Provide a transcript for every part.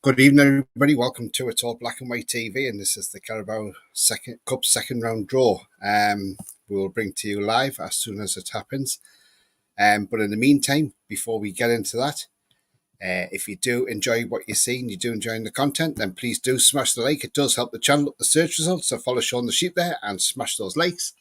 Good evening, everybody. Welcome to It's All Black and White TV, and this is the Carabao Cup second round draw. We will bring to you live as soon as it happens. But in the meantime, before we get into that, if you do enjoy what you see and you do enjoy the content, then please do smash the like. It does help the channel up the search results, so follow Sean the Sheep there and smash those likes.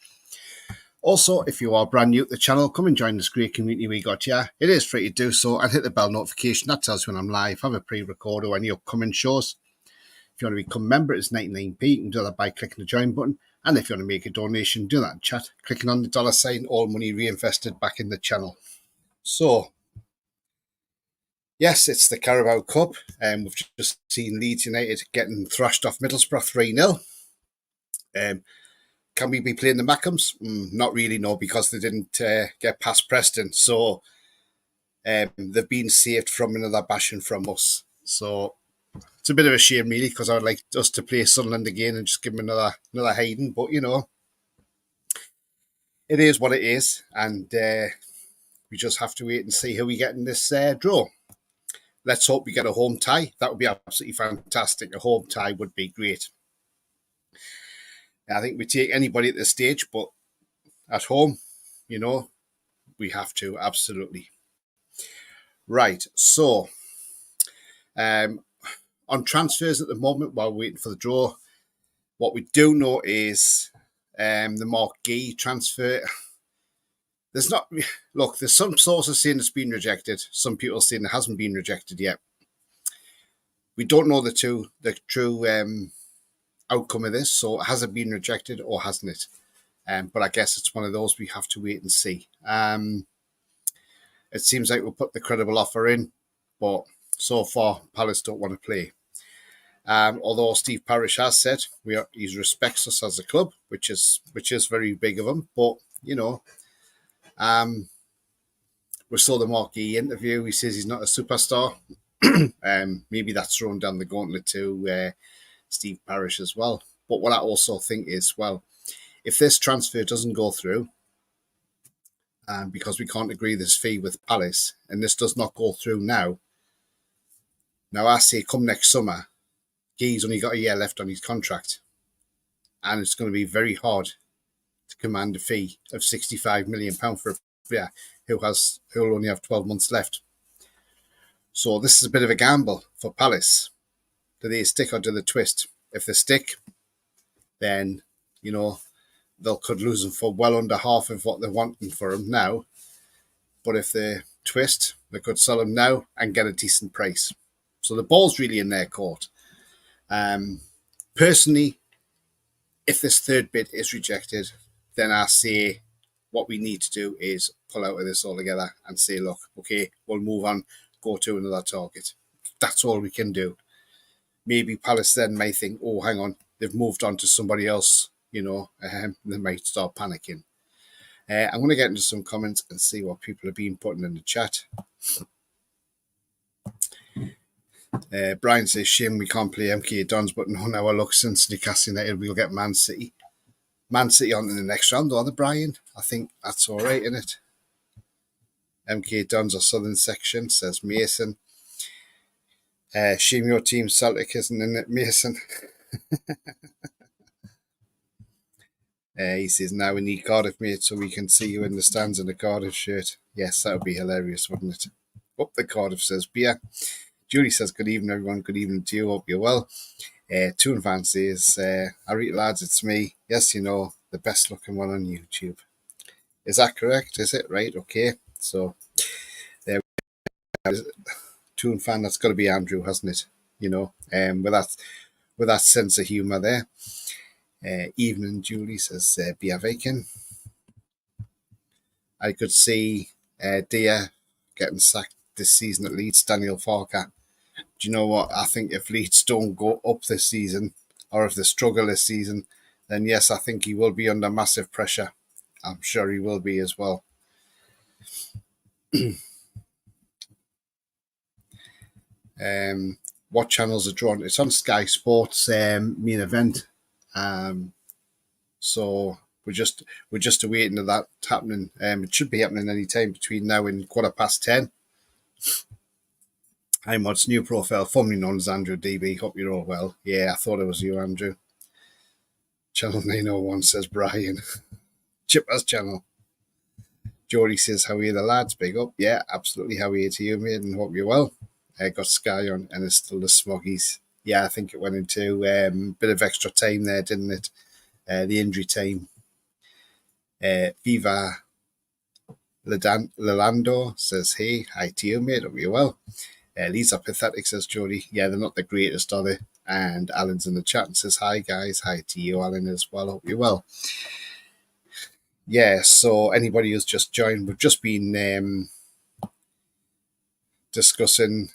Also, if you are brand new to the channel, come and join this great community we got here. It is free to do so, and hit the bell notification. That tells you when I'm live, have a pre-record or any upcoming shows. If you want to become a member, it's 99p. You can do that by clicking the join button. And if you want to make a donation, do that in chat, clicking on the $sign, all money reinvested back in the channel. So, yes, it's the Carabao Cup. We've just seen Leeds United getting thrashed off Middlesbrough 3-0. Can we be playing the Mackhams? Not really, no, because they didn't get past Preston. So they've been saved from another bashing from us. So it's a bit of a shame, really, because I would like us to play Sunderland again and just give them another hiding. But, you know, it is what it is. And we just have to wait and see how we get in this draw. Let's hope we get a home tie. That would be absolutely fantastic. A home tie would be great. I think we take anybody at this stage, but at home, you know, we have to, absolutely. Right, so on transfers at the moment, while waiting for the draw, what we do know is the Mark Gee transfer. There's some sources saying it's been rejected. Some people saying it hasn't been rejected yet. We don't know the true outcome of this, so has it been rejected or hasn't it? But I guess it's one of those we have to wait and see. It seems like we'll put the credible offer in, but so far Palace don't want to play. Although Steve Parish has said he respects us as a club, which is very big of him. But you know, we saw the Mark Gee interview. He says he's not a superstar. Maybe that's thrown down the gauntlet to Steve Parish as well. But what I also think is, well, if this transfer doesn't go through, because we can't agree this fee with Palace, and this does not go through now, I say come next summer, Gee's only got a year left on his contract, and it's going to be very hard to command a fee of £65 million for a player who'll only have 12 months left. So this is a bit of a gamble for Palace. Do they stick or do they twist? If they stick, then, you know, they could lose him for well under half of what they're wanting for him now. But if they twist, they could sell him now and get a decent price. So the ball's really in their court. Personally, if this third bid is rejected, then I say what we need to do is pull out of this altogether and say, look, okay, we'll move on, go to another target. That's all we can do. Maybe Palace then may think, oh, hang on, they've moved on to somebody else, you know, they might start panicking. I'm going to get into some comments and see what people have been putting in the chat. Brian says, shame we can't play MK Dons, but no, now I look, since Newcastle United, we'll get Man City. Man City on in the next round, though, Brian. I think that's all right, isn't it? MK Dons or Southern Section, says Mason. Shame your team Celtic isn't in it, Mason. He says, now we need Cardiff, mate, so we can see you in the stands in a Cardiff shirt. Yes, that would be hilarious, wouldn't it? Oh, the Cardiff says beer. Julie says, good evening, everyone. Good evening to you. Hope you're well. Toon Fan says, alright, lads, it's me. Yes, you know, the best looking one on YouTube. Is that correct? Is it? Right, okay. So, there we go. Toon Fan, that's got to be Andrew, hasn't it? You know, with that sense of humour there. Evening, Julie says, Bia Vacan. I could see Dia getting sacked this season at Leeds, Daniel Farker. Do you know what? I think if Leeds don't go up this season, or if they struggle this season, then yes, I think he will be under massive pressure. I'm sure he will be as well. What channels are drawn? It's on Sky Sports main event. So we're just awaiting of that happening. It should be happening any time between now and 10:15. I'm Mod's new profile, formerly known as Andrew DB. Hope you're all well. Yeah, I thought it was you, Andrew. Channel 901 says Brian. Chipper's channel. Jody says, how are you, the lads? Big up. Yeah, absolutely. How are you to you, mate? And hope you're well. Got Sky on, and it's still the Smoggies. Yeah, I think it went into a bit of extra time there, didn't it? The injury time. Viva Lalando says, hey, hi to you, mate. Hope you're well. These are pathetic, says Jody. Yeah, they're not the greatest, are they? And Alan's in the chat and says, hi, guys. Hi to you, Alan, as well. Hope you're well. Yeah, so anybody who's just joined, we've just been discussing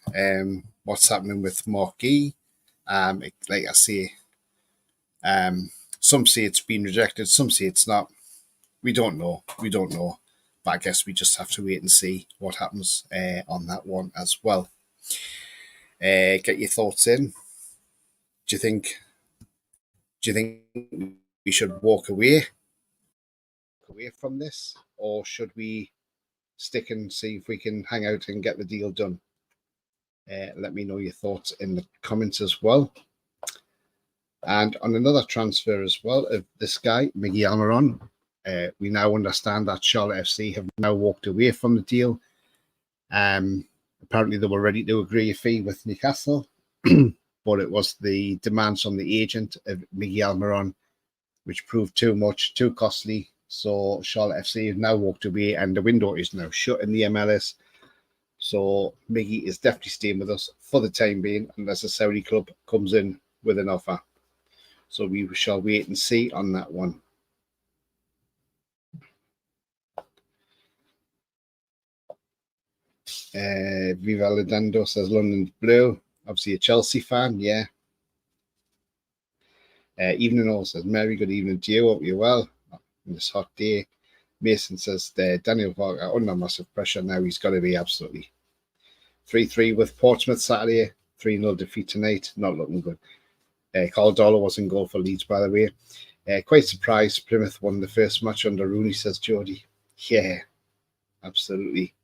what's happening with Marquee. Like I say, some say it's been rejected, some say it's not. We don't know. But I guess we just have to wait and see what happens on that one as well. Get your thoughts in. Do you think we should walk away from this, or should we stick and see if we can hang out and get the deal done? Let me know your thoughts in the comments as well. And on another transfer as well of this guy, Miggy Almiron, we now understand that Charlotte FC have now walked away from the deal. Apparently they were ready to agree a fee with Newcastle, but it was the demands from the agent of Miggy Almiron, which proved too much, too costly. So Charlotte FC have now walked away, and the window is now shut in the MLS. So Miggy is definitely staying with us for the time being, unless a Saudi club comes in with an offer. So we shall wait and see on that one. Viva Ladando says London's blue. Obviously a Chelsea fan, yeah. Evening all says Mary, good evening to you. Hope you're well on this hot day. Mason says Daniel Parker under massive pressure now. He's got to be absolutely 3-3 with Portsmouth Saturday. 3-0 defeat tonight. Not looking good. Carl Dollar was in goal for Leeds, by the way. Quite surprised Plymouth won the first match under Rooney, says Geordie. Yeah, absolutely.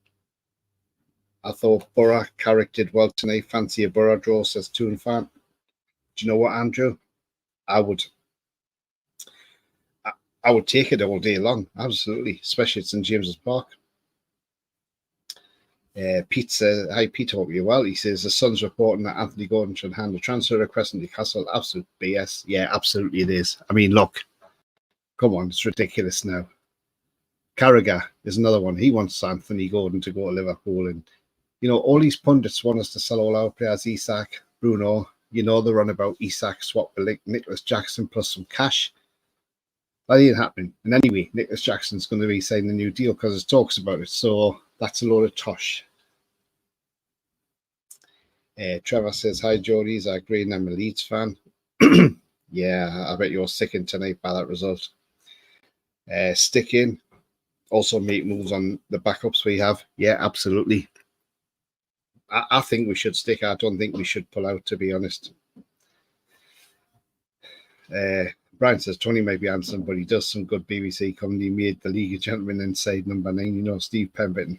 I thought Borough Carrick did well tonight. Fancy a Borough draw, says Toon Fan. Do you know what, Andrew? I would take it all day long, absolutely, especially at St James's Park. Pete says, hi Pete, hope you're well. He says the Sun's reporting that Anthony Gordon should hand a transfer request in Newcastle. Absolute BS. Yeah, absolutely it is. I mean, look, come on, it's ridiculous now. Carragher is another one. He wants Anthony Gordon to go to Liverpool, and you know, all these pundits want us to sell all our players, Isak, Bruno. You know, they're on about Isak swap with Nicholas Jackson plus some cash. That ain't happening. And anyway, Nicholas Jackson's going to be signing the new deal because it talks about it. So that's a load of tosh. Trevor says, hi, Jodies. I agree, and I'm a Leeds fan. Yeah, I bet you're sickened tonight by that result. Stick in. Also make moves on the backups we have. Yeah, absolutely. I think we should stick. I don't think we should pull out, to be honest. Brian says Tony may be handsome, but he does some good BBC comedy. Made the League of Gentlemen inside number 9. You know, Steve Pemberton.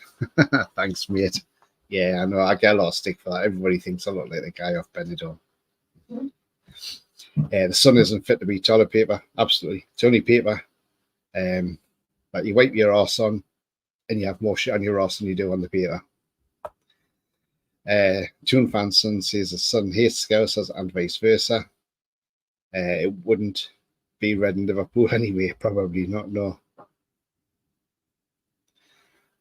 Thanks, mate. Yeah, I know. I get a lot of stick for that. Everybody thinks I look like the guy off Benidorm. The sun isn't fit to be toilet paper. Absolutely. It's only paper. But you wipe your arse on and you have more shit on your arse than you do on the paper. Toon Fan Son says the son hates Scousers and vice versa. It wouldn't be red in Liverpool anyway, probably not, no.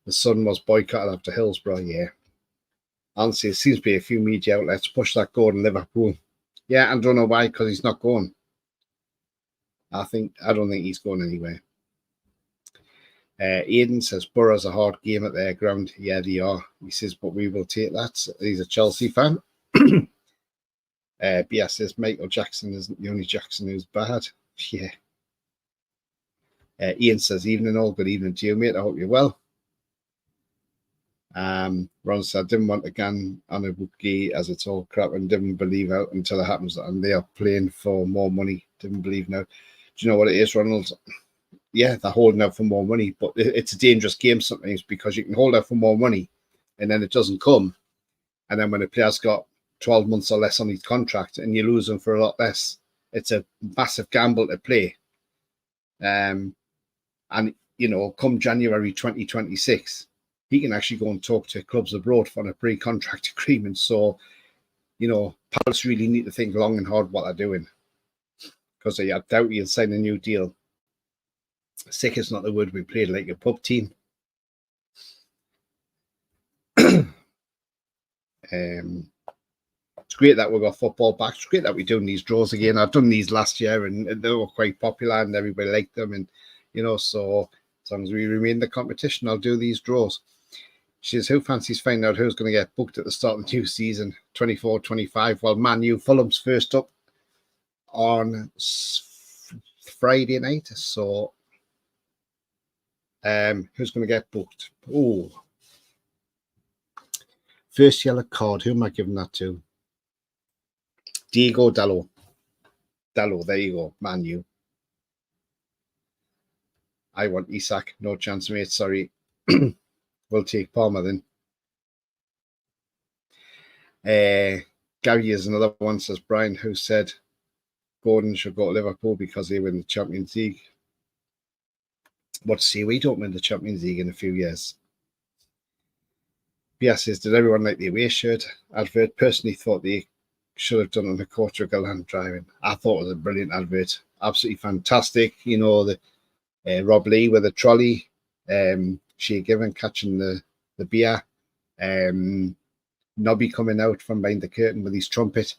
The Sun was boycotted after Hillsborough, yeah. Honestly, it seems to be a few media outlets push that Gordon Liverpool. Yeah, I don't know why, because he's not going. I don't think he's going anywhere. Aidan says Borough's a hard game at their ground. Yeah, they are. He says, but we will take that. He's a Chelsea fan. BS says Michael Jackson isn't the only Jackson who's bad. Yeah. Ian says, evening all. Good evening to you, mate. I hope you're well. Ron said, I didn't want a gun on a bookie as it's all crap and didn't believe out until it happens. And they are playing for more money. Didn't believe now. Do you know what it is, Ronald? Yeah, they're holding out for more money, but it's a dangerous game sometimes because you can hold out for more money and then it doesn't come. And then when a player's got 12 months or less on his contract and you lose them for a lot less, it's a massive gamble to play. And, you know, come January 2026, he can actually go and talk to clubs abroad for a pre-contract agreement. So, you know, Palace really need to think long and hard what they're doing, because I doubt he'll sign a new deal. Sick is not the word. We played like a pub team. It's great that we've got football back. It's great that we're doing these draws again. I've done these last year and they were quite popular and everybody liked them. And, you know, so as long as we remain in the competition, I'll do these draws. She says, who fancies finding out who's going to get booked at the start of the new season, 24-25? Well, Man U, Fulham's first up on Friday night. So who's going to get booked? Oh, first yellow card. Who am I giving that to? Diego Dallo. Dallo, there you go. Man U. I want Isak. No chance, mate. Sorry. We'll take Palmer then. Gary is another one, says Brian, who said Gordon should go to Liverpool because they win the Champions League. What to see? We don't win the Champions League in a few years. Pierre says, did everyone like the away shirt advert? Personally thought they should have done on the Portugal land driving. I thought it was a brilliant advert. Absolutely fantastic. You know, the Rob Lee with a trolley, Shea Given catching the beer, Nobby coming out from behind the curtain with his trumpet,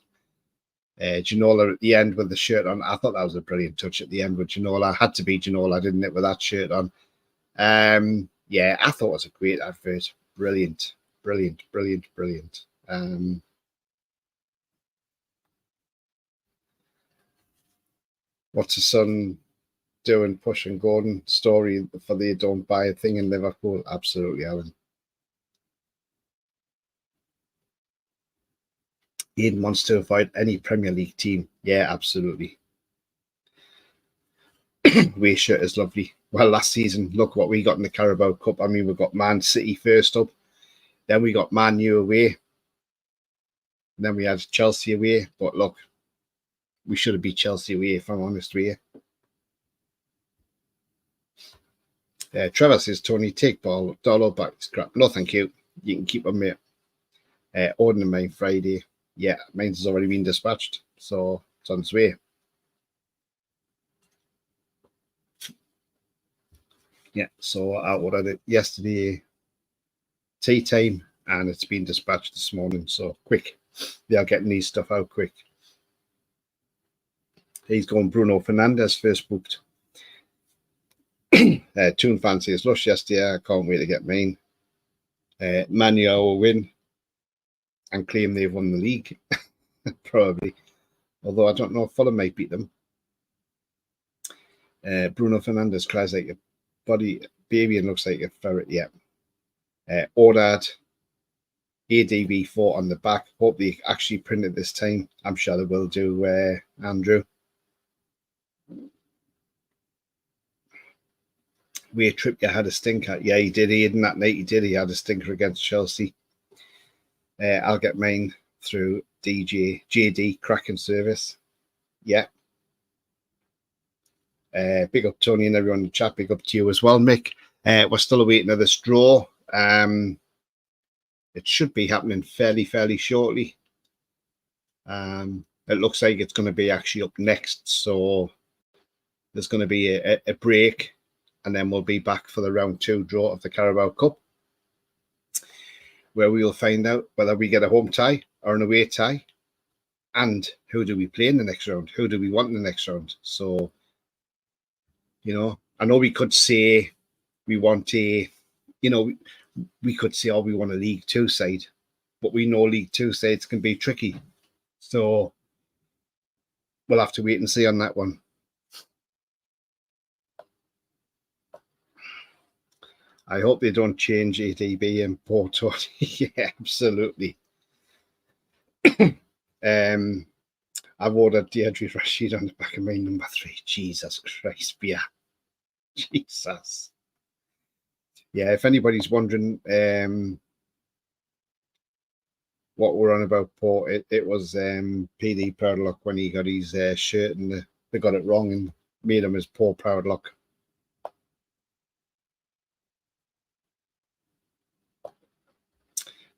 Ginola at the end with the shirt on. I thought that was a brilliant touch at the end with Ginola. Had to be Ginola, didn't it, with that shirt on? Yeah, I thought it was a great advert. Brilliant, brilliant, brilliant, brilliant. What's the son doing? Pushing Gordon story for the don't buy a thing in Liverpool? Absolutely, Alan. Ian wants to avoid any Premier League team. Yeah, absolutely. Away shirt is lovely. Well, last season, look what we got in the Carabao Cup. I mean, we got Man City first up. Then we got Man U away. And then we had Chelsea away. But look, we should have beat Chelsea away, if I'm honest with you. Trevor says, Tony, take dollar back. Scrap. No, thank you. You can keep them, mate. Ordering mine Friday. Yeah, mine's already been dispatched. So it's on its way. Yeah, so I ordered it yesterday, tea time, and it's been dispatched this morning. So quick. They are getting these stuff out quick. He's going Bruno Fernandes first booked. Toon Fancy is lush yesterday. I can't wait to get mine. Man U will win and claim they've won the league. Probably. Although I don't know if Fulham might beat them. Bruno Fernandes cries like a body baby and looks like a ferret. Yeah. Ordered ADB4 on the back. Hope they actually print it this time. I'm sure they will do, Andrew. Where Trippier had a stinker. Yeah, he did. He that night. He did. He had a stinker against Chelsea. I'll get mine through JD Cracking Service. Yeah. Big up Tony and everyone in the chat. Big up to you as well, Mick. We're still awaiting this draw. It should be happening fairly shortly. It looks like it's going to be actually up next. So there's going to be a break, and then we'll be back for the round 2 draw of the Carabao Cup, where we will find out whether we get a home tie or an away tie, and who do we play in the next round? Who do we want in the next round? So, you know, I know we could say we want a, you know, we could say, oh, we want a League 2 side, but we know League 2 sides can be tricky. So we'll have to wait and see on that one. I hope they don't change ADB and Porto. Yeah, absolutely. I've ordered Deirdre Rashid on the back of my number 3. Jesus Christ, beer. Jesus. Yeah, if anybody's wondering, what we're on about, Paul. It was PD Proudlock when he got his shirt and they got it wrong and made him as Paul Proudlock.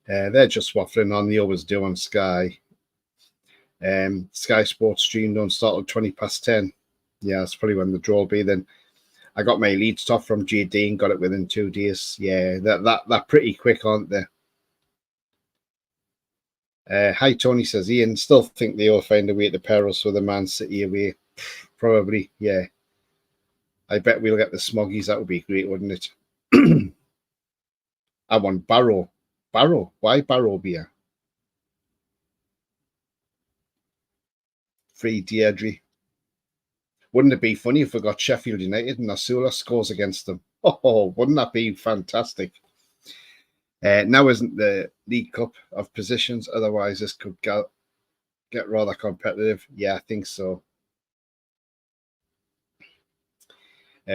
They're just waffling on. They always do on Sky. Sky Sports stream don't start at 10:20. Yeah, that's probably when the draw will be then. I got my lead stuff from JD and got it within 2 days. Yeah, they're pretty quick, aren't they? Hi, Tony says, Ian, still think they'll find a way to pair us with a Man City away. Probably, yeah. I bet we'll get the Smoggies. That would be great, wouldn't it? I want Barrow. Barrow? Why Barrow beer? Free Deirdre. Wouldn't it be funny if we got Sheffield United and Asula scores against them? Oh, wouldn't that be fantastic? Now isn't the League Cup of positions. Otherwise, this could get rather competitive. Yeah, I think so.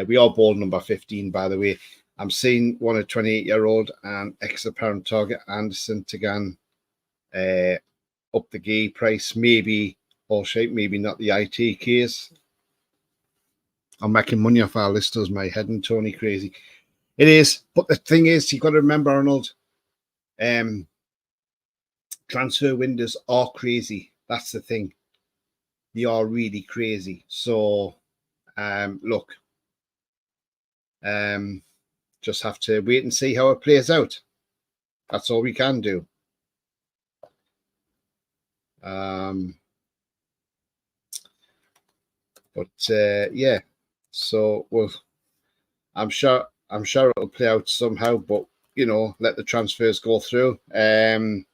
We are ball number 15, by the way. I'm seeing one a 28-year-old and ex-apparent target Anderson Tagan up the gay price. Maybe all shape, maybe not the IT case. I'm making money off our listers, my head and Tony crazy. It is, but the thing is, you've got to remember, Arnold, transfer windows are crazy. That's the thing. They are really crazy. So, look, just have to wait and see how it plays out. That's all we can do. Yeah. So I'm sure it'll play out somehow. But you know, let the transfers go through. I'm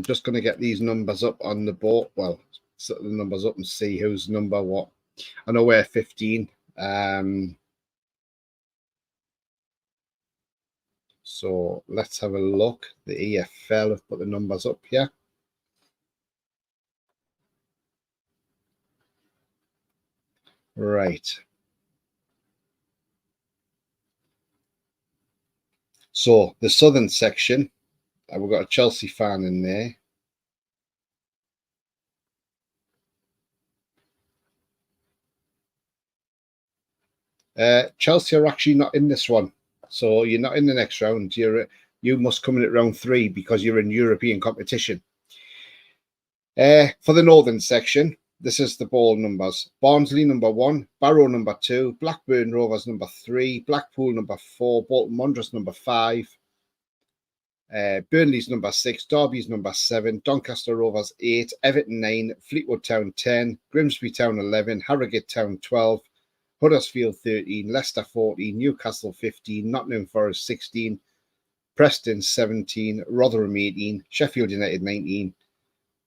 just going to get these numbers up on the board. Well, set the numbers up and see who's number what. I know we're 15. So let's have a look. The EFL have put the numbers up here. Right. So the southern section, we've got a Chelsea fan in there. Chelsea are actually not in this one. So you're not in the next round. You must come in at round 3 because you're in European competition. For the northern section, this is the ball numbers. Barnsley number 1, Barrow number 2, Blackburn Rovers number 3, Blackpool number 4, Bolton Wanderers number 5, Burnley's number 6, Derby's number 7, Doncaster Rovers 8, Everton 9, Fleetwood Town 10, Grimsby Town 11, Harrogate Town 12, Huddersfield 13, Leicester 14, Newcastle 15, Nottingham Forest 16, Preston 17, Rotherham 18, Sheffield United 19,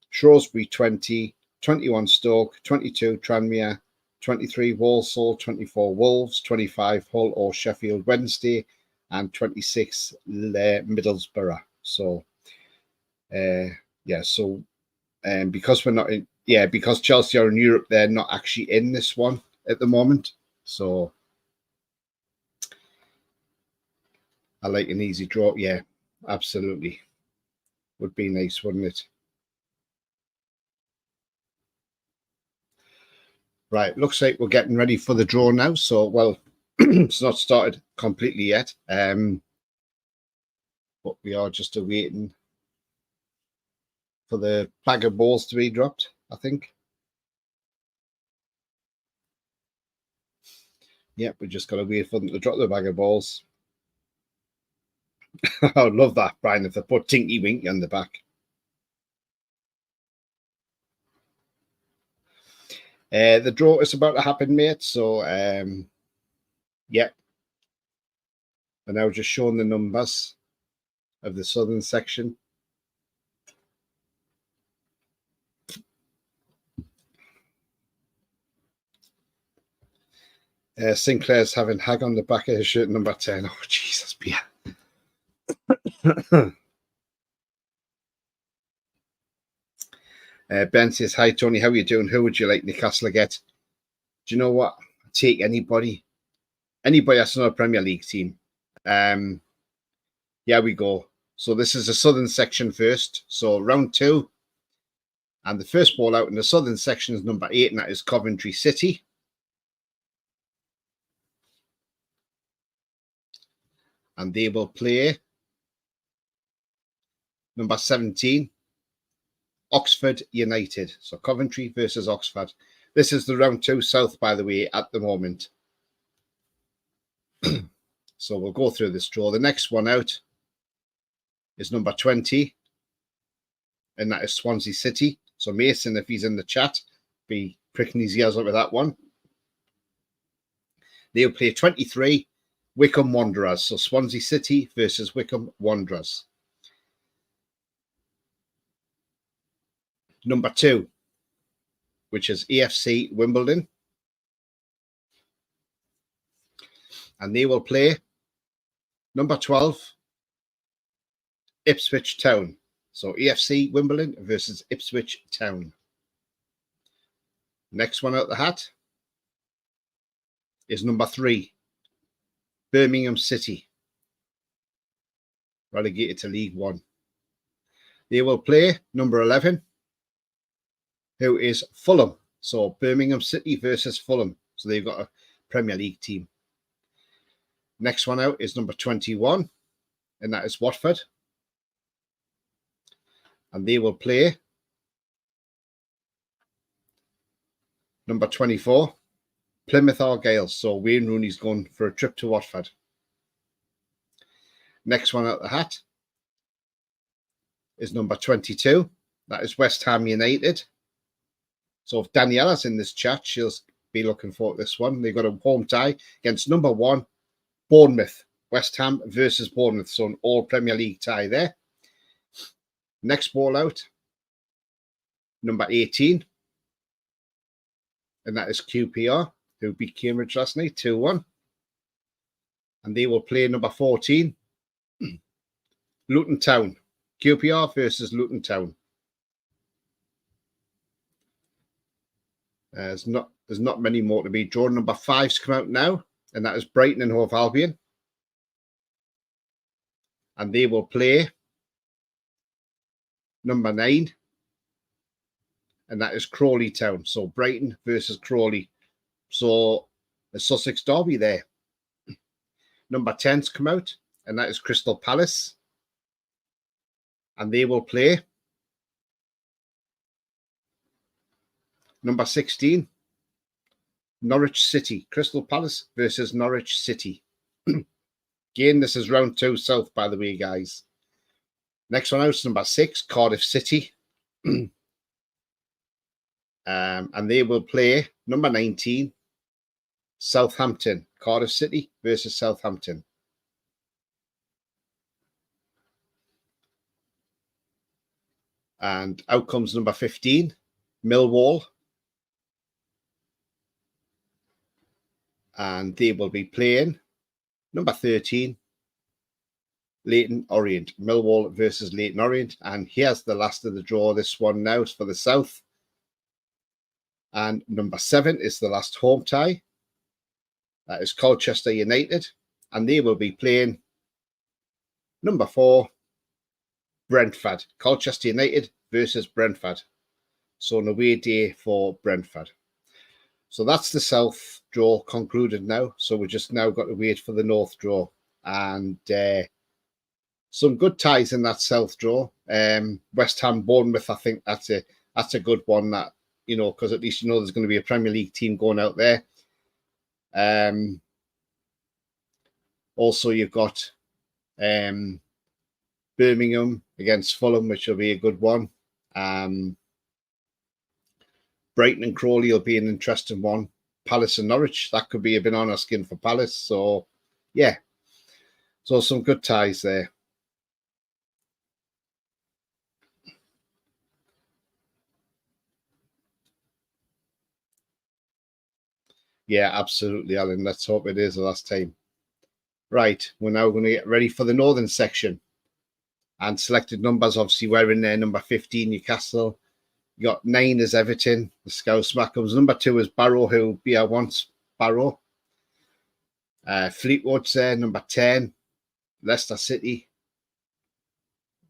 Shrewsbury 20, 21 Stoke, 22 Tranmere, 23 Walsall, 24 Wolves, 25 Hull or Sheffield Wednesday, and 26 Middlesbrough. So, because we're not in, because Chelsea are in Europe, they're not actually in this one at the moment. So, I like an easy draw. Yeah, absolutely. Would be nice, wouldn't it? Right, looks like we're getting ready for the draw now. So, well, it's not started completely yet, but we are just awaiting for the bag of balls to be dropped, I think. Yep, we just got to wait for them to drop the bag of balls. I would love that, Brian, if they put Tinky Winky on the back. The draw is about to happen, mate. So, yeah. We're now just showing the numbers of the southern section. Sinclair's having Hag on the back of his shirt, number 10. Oh, Jesus, beer. Ben says, hi, Tony, how are you doing? Who would you like Newcastle to get? Do you know what? Take anybody. Anybody that's not a Premier League team. Here we go. So this is the southern section first. So round 2. And the first ball out in the southern section is number 8, and that is Coventry City. And they will play number 17, Oxford United. So Coventry versus Oxford. This is the round 2 South, by the way, at the moment. So we'll go through this draw. The next one out is number 20, and that is Swansea City. So Mason, if he's in the chat, be pricking his ears up with that one. They'll play 23, Wycombe Wanderers. So Swansea City versus Wycombe Wanderers. Number 2, which is AFC Wimbledon. And they will play number 12, Ipswich Town. So AFC Wimbledon versus Ipswich Town. Next one out the hat is number 3, Birmingham City, relegated to League One. They will play number 11, who is Fulham. So Birmingham City versus Fulham. So they've got a Premier League team. Next one out is number 21, and that is Watford. And they will play number 24, Plymouth Argyle. So Wayne Rooney's going for a trip to Watford. Next one out the hat is number 22. That is West Ham United. So if Daniela's in this chat, she'll be looking for this one. They've got a home tie against number 1, Bournemouth. West Ham versus Bournemouth. So an all Premier League tie there. Next ball out, number 18. And that is QPR, who beat Cambridge last night, 2-1. And they will play number 14, Luton Town. QPR versus Luton Town. There's not many more to be drawn. Number 5's come out now, and that is Brighton and Hove Albion. And they will play number 9, and that is Crawley Town. So Brighton versus Crawley. So a Sussex derby there. Number 10's come out, and that is Crystal Palace. And they will play number 16, Norwich City. Crystal Palace versus Norwich City. Again, this is round 2 South, by the way, guys. Next one out is number 6, Cardiff City. And they will play number 19, Southampton. Cardiff City versus Southampton. And out comes number 15, Millwall. And they will be playing number 13, Leyton Orient. Millwall versus Leyton Orient. And here's the last of the draw. This one now is for the South. And number 7 is the last home tie. That is Colchester United. And they will be playing number 4, Brentford. Colchester United versus Brentford. So an away day for Brentford. So that's the South draw concluded now. So we just now got to wait for the North draw. And some good ties in that South draw. West Ham, Bournemouth, I think that's a good one, that, you know, because at least you know there's going to be a Premier League team going out there. Also, you've got Birmingham against Fulham, which will be a good one. Brighton and Crawley will be an interesting one. Palace and Norwich, that could be a banana skin for Palace. So, yeah. So some good ties there. Yeah, absolutely, Alan. Let's hope it is the last time. Right, we're now going to get ready for the northern section. And selected numbers, obviously, we're in there. Number 15, Newcastle. You got 9 is Everton, the Scouse Mackems. Number 2 is Barrow, who'll be our once Barrow. Fleetwood's there, number 10. Leicester City.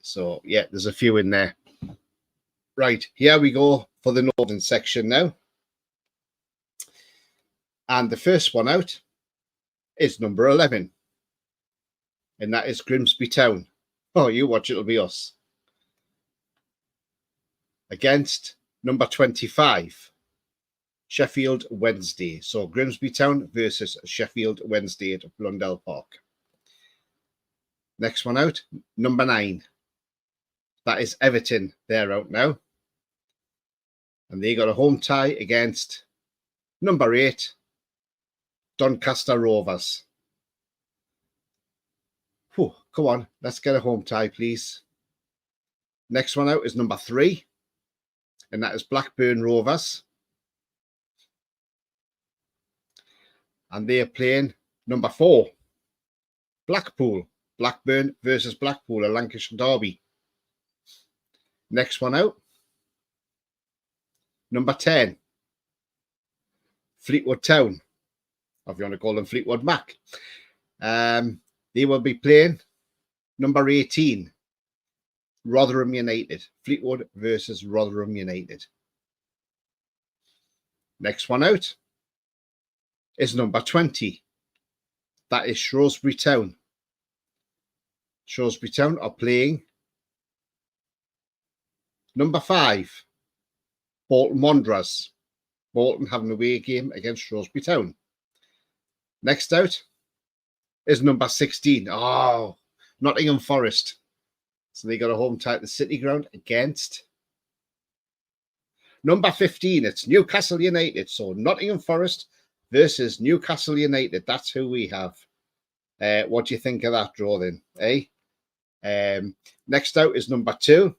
So, yeah, there's a few in there. Right, here we go for the northern section now. And the first one out is number 11. And that is Grimsby Town. Oh, you watch, it'll be us. Against number 25, Sheffield Wednesday. So Grimsby Town versus Sheffield Wednesday at Blundell Park. Next one out, number 9. That is Everton. They're out now. And they got a home tie against number 8, Doncaster Rovers. Whew, come on, let's get a home tie, please. Next one out is number 3. And that is Blackburn Rovers. And they are playing number 4, Blackpool. Blackburn versus Blackpool, a Lancashire derby. Next one out, number 10, Fleetwood Town, or if you want to call them Fleetwood Mac. They will be playing number 18, Rotherham United. Fleetwood versus Rotherham United. Next one out is number 20. That is Shrewsbury Town. Shrewsbury Town are playing number 5, Bolton Wanderers. Bolton having an away game against Shrewsbury Town. Next out is number 16. Oh, Nottingham Forest. So they got a home tie at the City Ground against number 15. It's Newcastle United. So Nottingham Forest versus Newcastle United. That's who we have. What do you think of that draw then? Eh? Next out is number 2.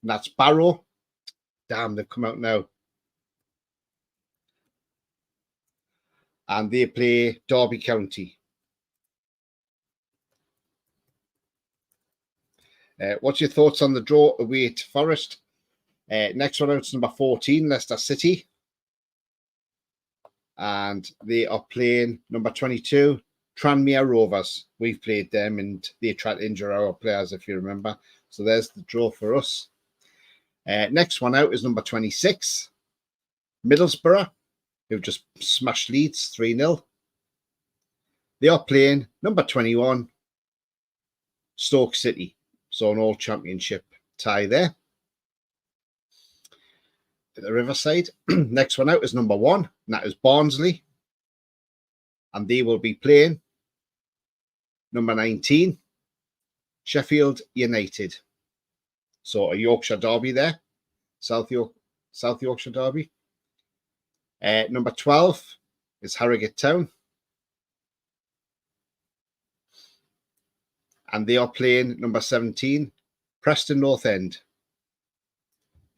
And that's Barrow. Damn, they've come out now. And they play Derby County. What's your thoughts on the draw away at Forest? Next one out is number 14, Leicester City. And they are playing number 22, Tranmere Rovers. We've played them and they tried to injure our players, if you remember. So there's the draw for us. Next one out is number 26, Middlesbrough, who've just smashed Leeds 3-0. They are playing number 21, Stoke City. So an all-championship tie there. At the Riverside. Next one out is number 1, and that is Barnsley. And they will be playing number 19, Sheffield United. So a Yorkshire derby there. South Yorkshire derby. Number 12 is Harrogate Town. And they are playing number 17, Preston North End,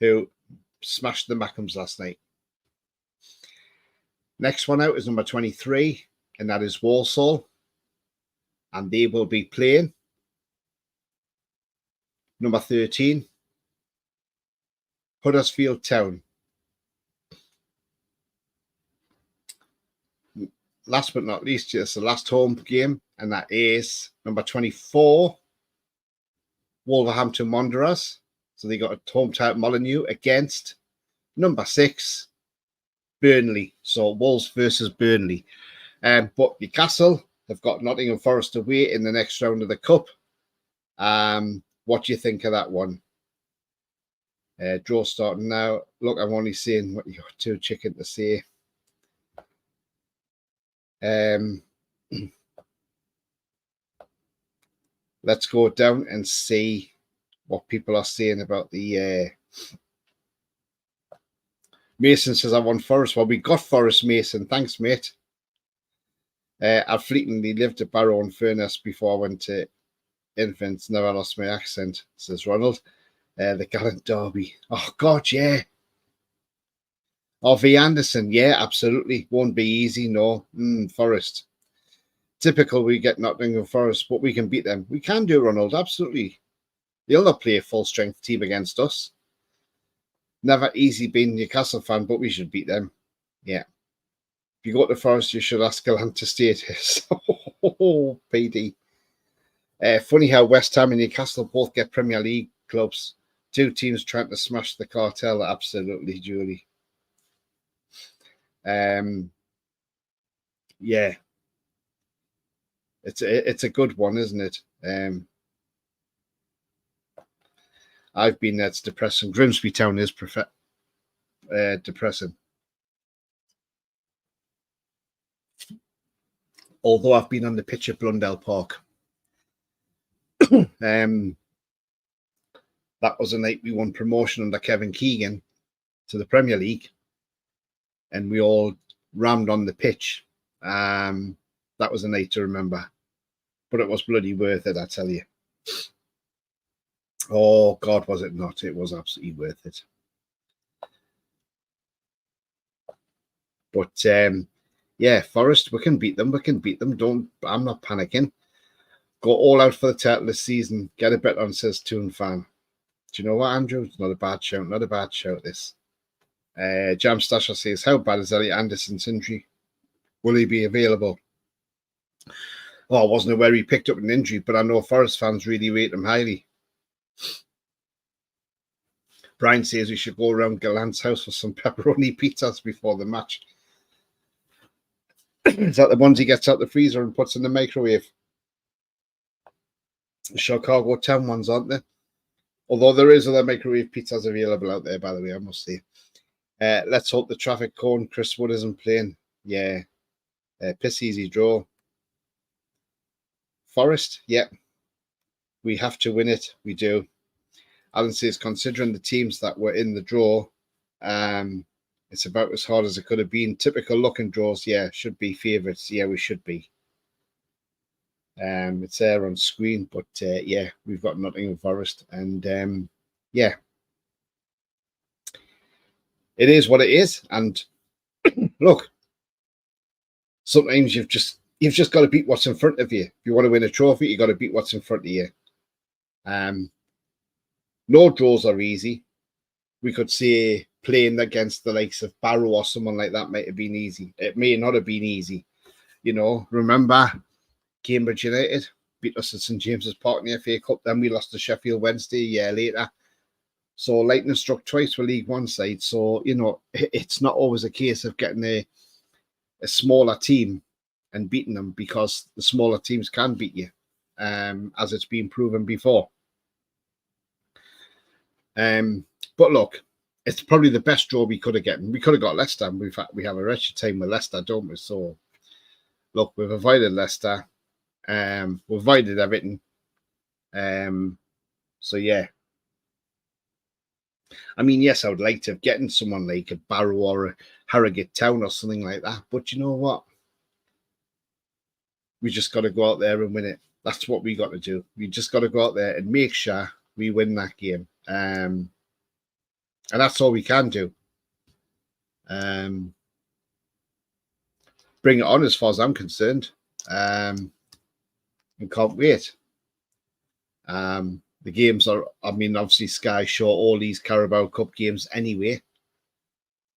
who smashed the Mackhams last night. Next one out is number 23, and that is Walsall. And they will be playing number 13, Huddersfield Town. Last but not least, it's the last home game, and that is number 24, Wolverhampton Wanderers. So they got a home tie at Molineux against number 6, Burnley. So Wolves versus Burnley. But Newcastle have got Nottingham Forest away in the next round of the Cup. What do you think of that one? Draw starting now. Look, I'm only saying what you're too chicken to say. Let's go down and see what people are saying about the Mason says I want Forest. Well, we got Forest, Mason. Thanks, mate. I fleetingly lived at Barrow and Furness before I went to Infants. Never lost my accent, says Ronald. The Gallant Derby. Oh, God, yeah. Oh, V. Anderson. Yeah, absolutely. Won't be easy, no. Forest. Typical we get Nottingham Forest, but we can beat them. We can do, Ronald, absolutely. They'll not play a full-strength team against us. Never easy being a Newcastle fan, but we should beat them. Yeah. If you go to Forest, you should ask Galant to stay at his. Oh, PD. Funny how West Ham and Newcastle both get Premier League clubs. Two teams trying to smash the cartel. Absolutely, Julie. Yeah, it's a good one, isn't it? I've been there. It's depressing. Grimsby Town is depressing. Although I've been on the pitch at Blundell Park. That was a night we won promotion under Kevin Keegan to the Premier League, and we all rammed on the pitch. That was a night to remember, but it was bloody worth it, I tell you. Oh God, was it not? It was absolutely worth it. But yeah, Forest, we can beat them. We can beat them. I'm not panicking. Go all out for the title this season. Get a bet on, says Toon Fan. Do you know what, Andrew? It's not a bad shout. Not a bad shout, this. Jam Stasher says, how bad is Elliot Anderson's injury? Will he be available? Oh, I wasn't aware he picked up an injury, but I know Forest fans really rate him highly. Brian says we should go around Galant's house for some pepperoni pizzas before the match. Is that the ones he gets out the freezer and puts in the microwave? The Chicago Town ones, aren't they? Although there is other microwave pizzas available out there, by the way, I must say. Let's hope the traffic cone Chris Wood isn't playing. Yeah. Piss easy draw. Forest, yeah. We have to win it. We do. Alan says, considering the teams that were in the draw, it's about as hard as it could have been. Typical looking draws, yeah, should be favourites. Yeah, we should be. It's there on screen, but yeah, we've got Nottingham Forest, and yeah, it is what it is. And look, sometimes you've just got to beat what's in front of you. If you want to win a trophy, you got to beat what's in front of you. No draws are easy. We could say playing against the likes of Barrow or someone like that might have been easy. It may not have been easy. You know, remember Cambridge United beat us at St James's Park in the FA Cup. Then we lost to Sheffield Wednesday a year later. So lightning struck twice for League One side. So, you know, it's not always a case of getting a smaller team and beating them, because the smaller teams can beat you, as it's been proven before. But look, it's probably the best draw we could have gotten. We could have got Leicester. We have a wretched time with Leicester, don't we? So, look, we've avoided Leicester. We've avoided everything. So, yeah. I mean, yes, I would like to have gotten someone like a Barrow or a Harrogate Town or something like that. But you know what? We just got to go out there and win it. That's what we got to do. We just got to go out there and make sure we win that game. And that's all we can do. Bring it on as far as I'm concerned. And can't wait. The games are, I mean, obviously Sky show all these Carabao Cup games anyway.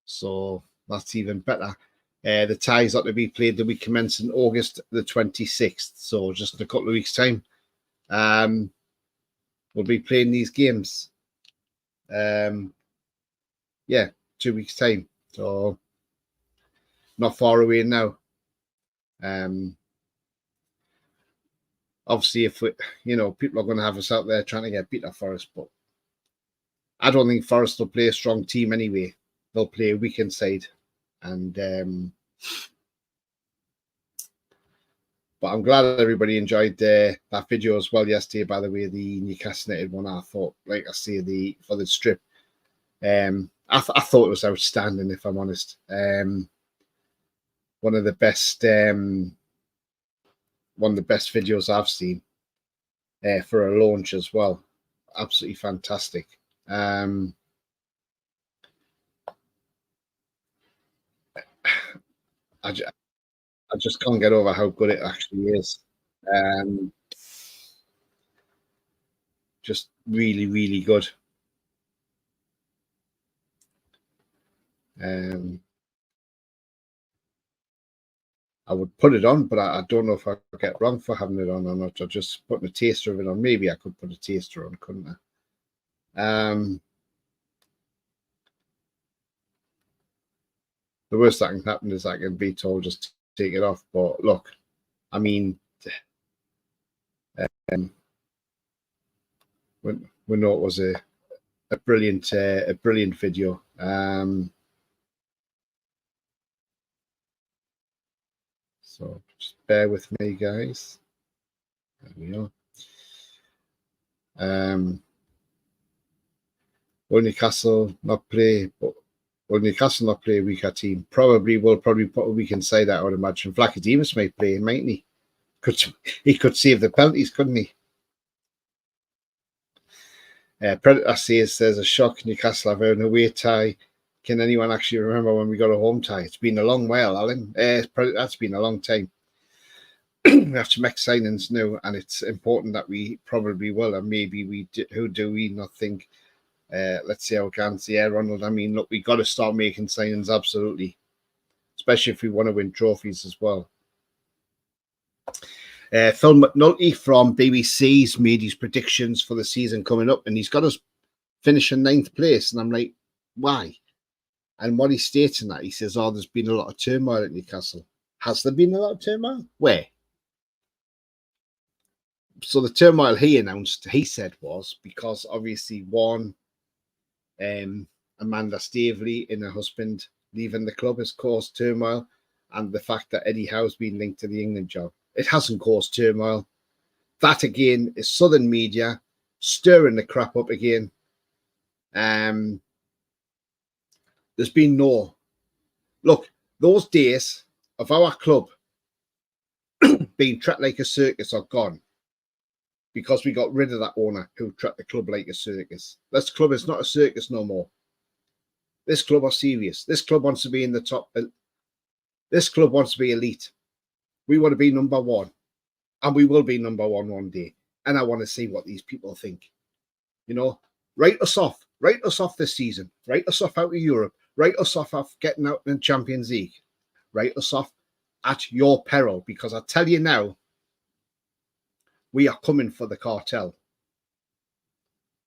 So that's even better. The ties ought to be played the week commencing August the 26th. So just in a couple of weeks' time, we'll be playing these games. Yeah, 2 weeks' time. So not far away now. Obviously, if we, you know, people are going to have us out there trying to get beat at Forest, but I don't think Forest will play a strong team anyway. They'll play a weak side, and but I'm glad everybody enjoyed that video as well yesterday. By the way, the Newcastle United one, I thought, like I say, for the strip, I thought it was outstanding. If I'm honest, one of the best videos I've seen for a launch as well. Absolutely fantastic. I just can't get over how good it actually is. Just really, really good. I would put it on, but I don't know if I get wrong for having it on or not. Or just putting a taster of it on. Maybe I could put a taster on, couldn't I? The worst that can happen is I can be told just to take it off. But look, I mean, we know it was a brilliant video. So just bear with me, guys. There we are. Will Newcastle not play? Will Newcastle not play a weaker team? Probably will. Probably put a weak inside that, I would imagine. Vlachodimos might play, mightn't he? He could save the penalties, couldn't he? Predator says there's a shock. Newcastle have an away tie. Can anyone actually remember when we got a home tie? It's been a long while, Alan. That's been a long time. We have to make signings now, and it's important that we probably will, and maybe we do. Who do we not think? Let's see how it goes. Yeah, Ronald. I mean, look, we got to start making signings, absolutely, especially if we want to win trophies as well. Phil McNulty from BBC's made his predictions for the season coming up, and he's got us finishing 9th place. And I'm like, why? And what he states in that, he says, oh, there's been a lot of turmoil at Newcastle. Has there been a lot of turmoil? Where? So the turmoil he announced, he said, was because obviously one, Amanda Staveley and her husband leaving the club has caused turmoil, and the fact that Eddie Howe's been linked to the England job. It hasn't caused turmoil. That again is Southern media stirring the crap up again. There's been no look. Those days of our club being treated like a circus are gone, because we got rid of that owner who treated the club like a circus. This club is not a circus no more. This club are serious. This club wants to be in the top. This club wants to be elite. We want to be number one, and we will be number one day. And I want to see what these people think. You know, write us off this season. Write us off out of Europe. Write us off getting out in the Champions League. Write us off at your peril, because I tell you now, we are coming for the cartel.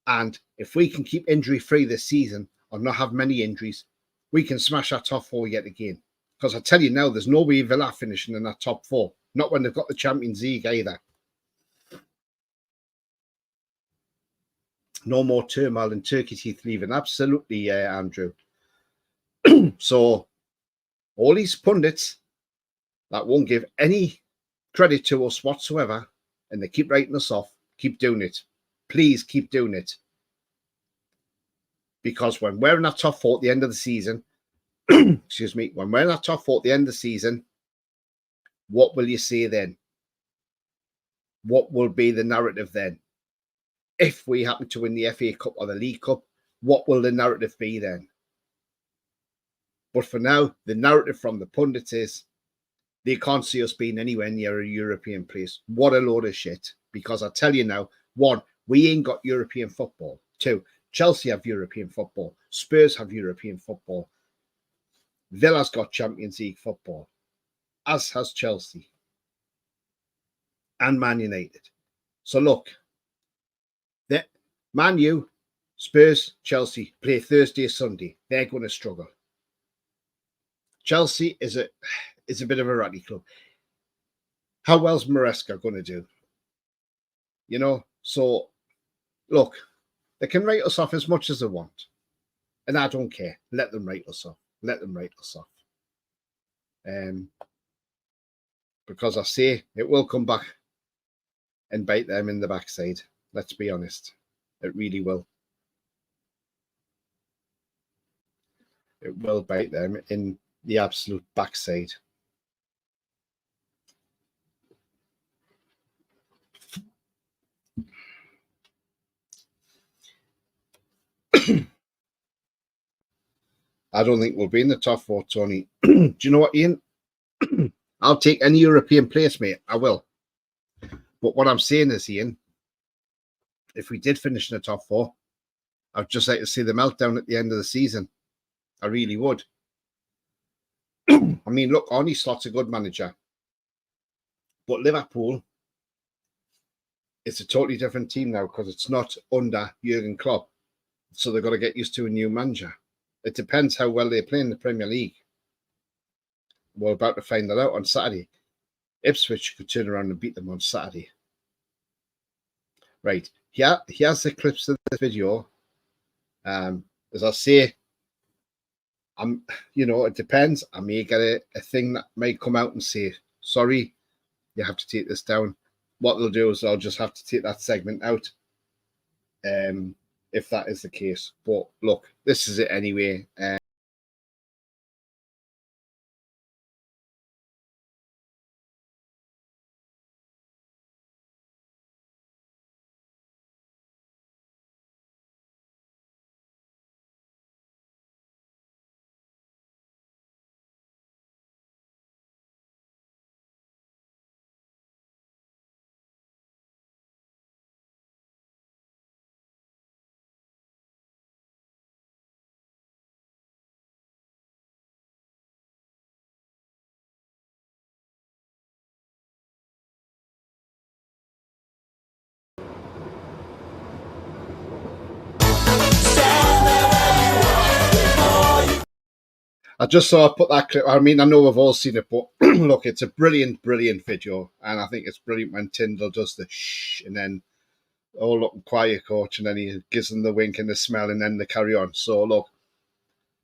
And if we can keep injury-free this season or not have many injuries, we can smash our top 4 yet again. Because I tell you now, there's no way Villa finishing in that top 4. Not when they've got the Champions League either. No more turmoil and Turkey teeth leaving. Absolutely, Andrew. So, all these pundits that won't give any credit to us whatsoever, and they keep writing us off, keep doing it. Please keep doing it. Because when we're in that top 4 at the end of the season, excuse me, when we're in that top 4 at the end of the season, what will you say then? What will be the narrative then? If we happen to win the FA Cup or the League Cup, what will the narrative be then? But for now, the narrative from the pundits is they can't see us being anywhere near a European place. What a load of shit. Because I tell you now, 1, we ain't got European football. 2, Chelsea have European football. Spurs have European football. Villa's got Champions League football, as has Chelsea and Man United. So look, the Man U, Spurs, Chelsea play Thursday, Sunday. They're going to struggle. Chelsea is a bit of a ratty club. How well's Maresca going to do? You know, so look, they can write us off as much as they want, and I don't care. Let them write us off. Let them write us off. Because I say it will come back and bite them in the backside. Let's be honest. It really will. It will bite them in the absolute backside. I don't think we'll be in the top 4, Tony. Do you know what, Ian? I'll take any European place, mate. I will. But what I'm saying is, Ian, if we did finish in the top 4, I'd just like to see the meltdown at the end of the season. I really would. I mean, look, Arne Slot's a good manager. But Liverpool, it's a totally different team now because it's not under Jurgen Klopp. So they've got to get used to a new manager. It depends how well they play in the Premier League. We're about to find that out on Saturday. Ipswich could turn around and beat them on Saturday. Right. Here's the clips of this video. As I say, it depends. I may get a thing that may come out and say, sorry, you have to take this down. What they'll do is I'll just have to take that segment out. If that is the case. But look, this is it anyway. I just saw I put that clip. I mean, I know we've all seen it, but look, it's a brilliant, brilliant video. And I think it's brilliant when Tyndall does the shh and then all looking quiet, coach, and then he gives them the wink and the smell and then they carry on. So, look,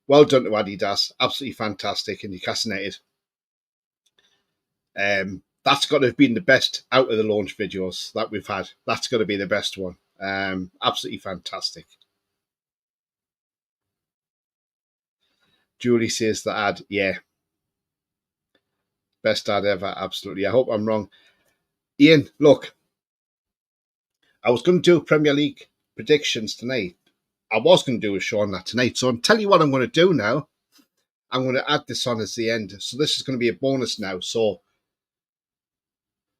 well done to Adidas. Absolutely fantastic. And Newcastle United. That's got to have been the best out of the launch videos that we've had. That's got to be the best one. Absolutely fantastic. Julie says the ad, yeah. Best ad ever, absolutely. I hope I'm wrong. Ian, look, I was going to do Premier League predictions tonight. I was going to do a show on that tonight. So I'll tell you what I'm going to do now. I'm going to add this on as the end. So this is going to be a bonus now. So,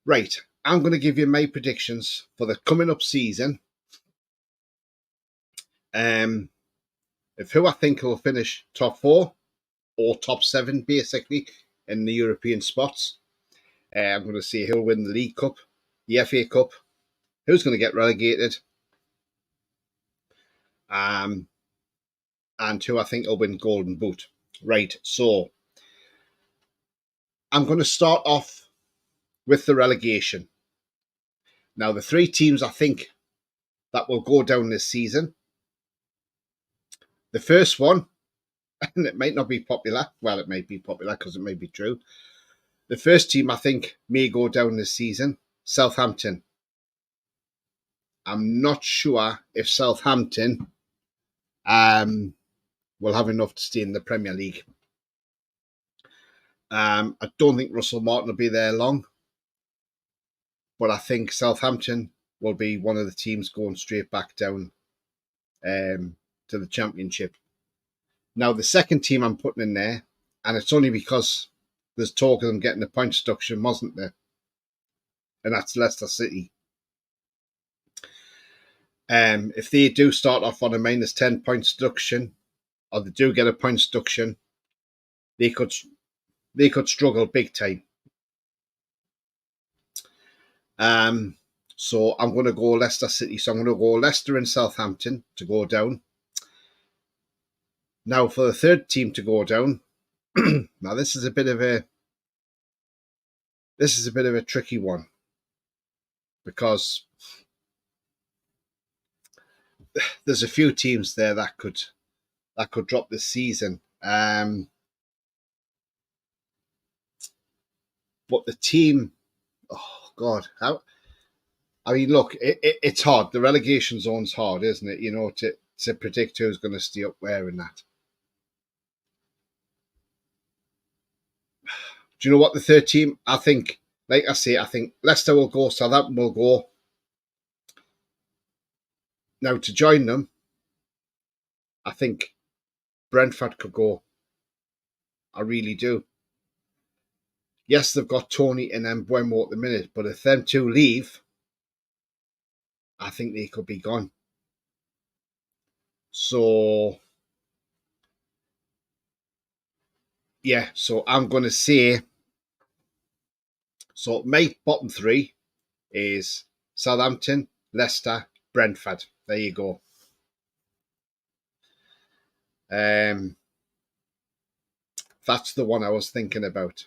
right, I'm going to give you my predictions for the coming up season. Of who I think will finish top 4 or top 7, basically, in the European spots. I'm going to see who'll win the League Cup, the FA Cup, who's going to get relegated, and who I think will win Golden Boot. Right, so I'm going to start off with the relegation. Now, the 3 teams I think that will go down this season. The first one, and it might not be popular. Well, it might be popular because it may be true. The first team I think may go down this season, Southampton. I'm not sure if Southampton will have enough to stay in the Premier League. I don't think Russell Martin will be there long, but I think Southampton will be one of the teams going straight back down to the Championship. Now, the second team I'm putting in there, and it's only because there's talk of them getting a point deduction, wasn't there? And that's Leicester City. If they do start off on a minus 10 points deduction, or they do get a points deduction, they could struggle big time. So I'm going to go Leicester City. So I'm going to go Leicester and Southampton to go down. Now for the third team to go down. Now this is a bit of a tricky one because there's a few teams there that could drop this season. But the team, oh God, I mean, look, it's hard. The relegation zone's hard, isn't it? You know, to predict who's going to stay up where and that. Do you know what the third team? I think, like I say, I think Leicester will go, Southampton will go. Now to join them, I think Brentford could go. I really do. Yes, they've got Tony and Mbeumo at the minute, but if them two leave, I think they could be gone. So, yeah, so I'm going to say So my bottom three is Southampton, Leicester, Brentford. There you go. That's the one I was thinking about.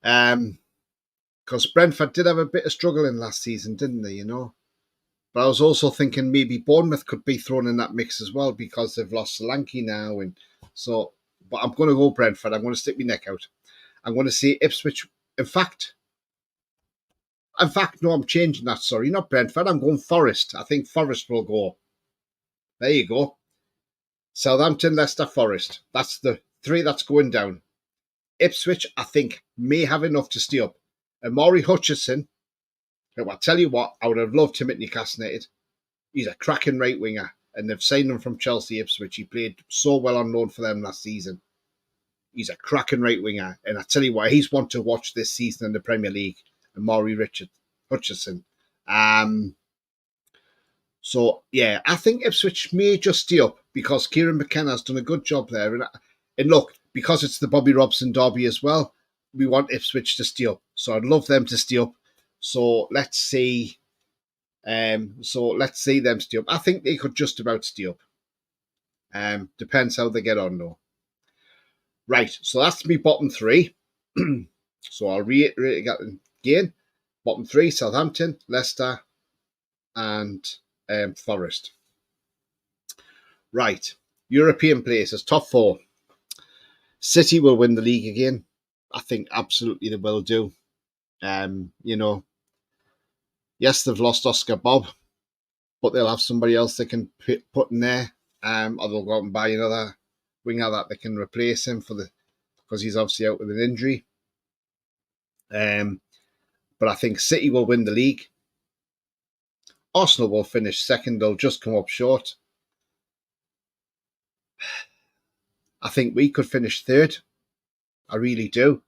Because Brentford did have a bit of struggling last season, didn't they? But I was also thinking maybe Bournemouth could be thrown in that mix as well because they've lost Solanke now, and so. But I'm going to go Brentford. I'm going to stick my neck out. I'm going to say Ipswich. In fact, no, I'm changing that. Sorry, not Brentford. I'm going Forest. I think Forest will go. There you go. Southampton, Leicester, Forest. That's the three that's going down. Ipswich, I think, may have enough to stay up. Amari Hutchinson, I tell you what, I would have loved him at Newcastle United. He's a cracking right winger, and they've signed him from Chelsea Ipswich. He played so well on loan for them last season. He's a cracking right winger, and I tell you what, he's one to watch this season in the Premier League. Amari Hutchinson. So, yeah, I think Ipswich may just stay up because Kieran McKenna's done a good job there. And look, because it's the Bobby Robson derby as well, we want Ipswich to stay up. So I'd love them to stay up. So let's see. Let's see them stay up. I think they could just about stay up. Depends how they get on, though. Right, so that's me bottom three. So I'll reiterate again. Bottom three, Southampton, Leicester, and Forest. Right, European places, top four. City will win the league again. I think absolutely they will do. Yes, they've lost Oscar Bob, but they'll have somebody else they can put in there. Or they'll go out and buy another winger that they can replace him because he's obviously out with an injury. But I think City will win the league. Arsenal will finish second. They'll just come up short. I think we could finish third. I really do.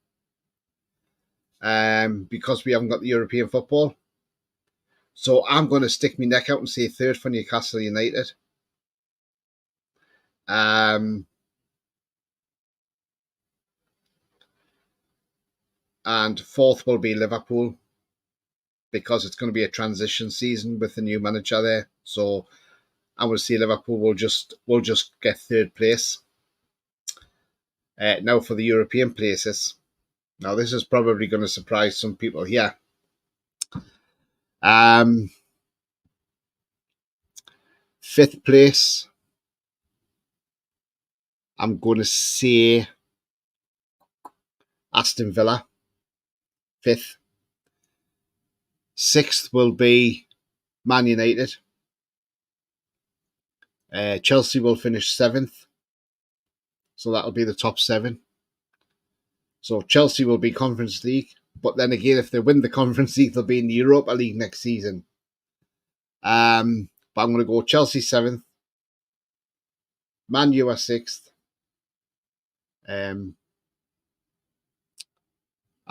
Because we haven't got the European football. So I'm going to stick my neck out and say third for Newcastle United. And fourth will be Liverpool because it's going to be a transition season with the new manager there. So I would say Liverpool will just get third place. Now for the European places. Now this is probably going to surprise some people here. Fifth place, I'm going to say Aston Villa. Fifth. Sixth will be Man United. Chelsea will finish seventh. So that'll be the top seven. So Chelsea will be Conference League. But then again, if they win the Conference League, they'll be in the Europa League next season. But I'm going to go Chelsea seventh. Man U are sixth.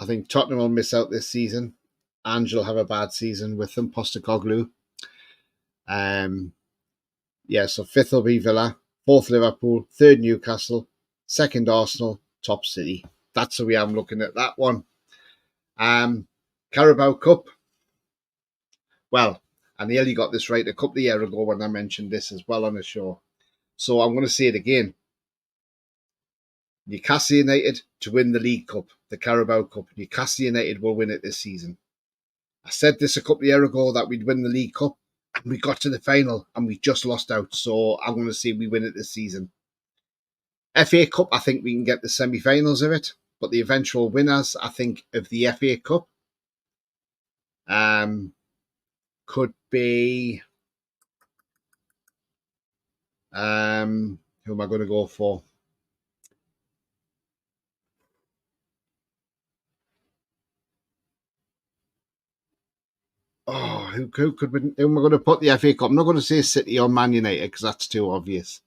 I think Tottenham will miss out this season. Ange will have a bad season with them, Postecoglou. So fifth will be Villa, fourth Liverpool, third Newcastle, second Arsenal, top City. That's the way I'm looking at that one. Carabao Cup. Well, I nearly got this right a couple of years ago when I mentioned this as well on the show. So I'm going to say it again. Newcastle United to win the League Cup, the Carabao Cup. Newcastle United will win it this season. I said this a couple of years ago that we'd win the League Cup, and we got to the final and we just lost out. So I'm going to say we win it this season. FA Cup, I think we can get the semi-finals of it, but the eventual winners, I think, of the FA Cup could be who am I going to go for? Oh, who could win? Who am I going to put the FA Cup? I'm not going to say City or Man United because that's too obvious.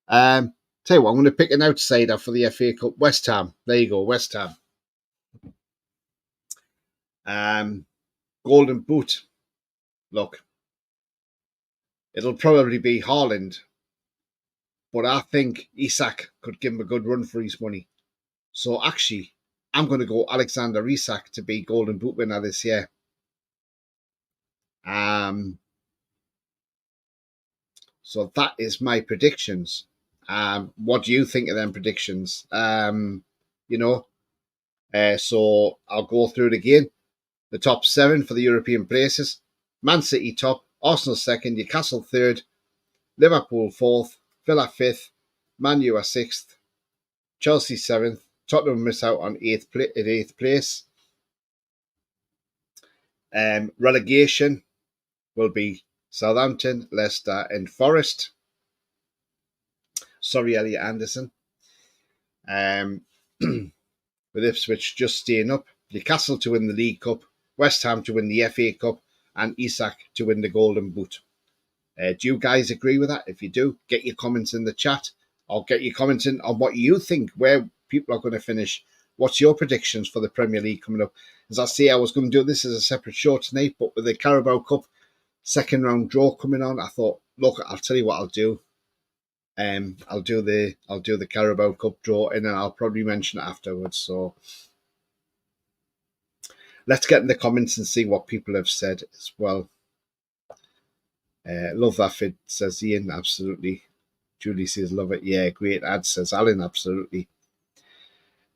Tell you what, I'm going to pick an outsider for the FA Cup. West Ham. There you go, West Ham. Golden Boot. Look, it'll probably be Haaland, but I think Isak could give him a good run for his money. So actually, I'm going to go Alexander Isak to be Golden Boot winner this year. So that is my predictions. What do you think of them predictions? So I'll go through it again. The top 7 for the European places: Man City top, Arsenal second, Newcastle third, Liverpool fourth, Villa fifth, Man U are sixth, Chelsea seventh, Tottenham miss out on eighth place. Relegation will be Southampton, Leicester, and Forest. Sorry, Elliot Anderson. With Ipswich just staying up, Newcastle to win the League Cup, West Ham to win the FA Cup, and Isak to win the Golden Boot. Do you guys agree with that? If you do, get your comments in the chat. I'll get your comments in on what you think, where people are going to finish. What's your predictions for the Premier League coming up? As I say, I was going to do this as a separate show tonight, but with the Carabao Cup second round draw coming on, I thought, look, I'll tell you what I'll do. I'll do the Carabao Cup draw, and then I'll probably mention it afterwards. So let's get in the comments and see what people have said as well. Love that fit, says Ian. Absolutely. Julie says love it. Yeah, great ad, says Alan. Absolutely.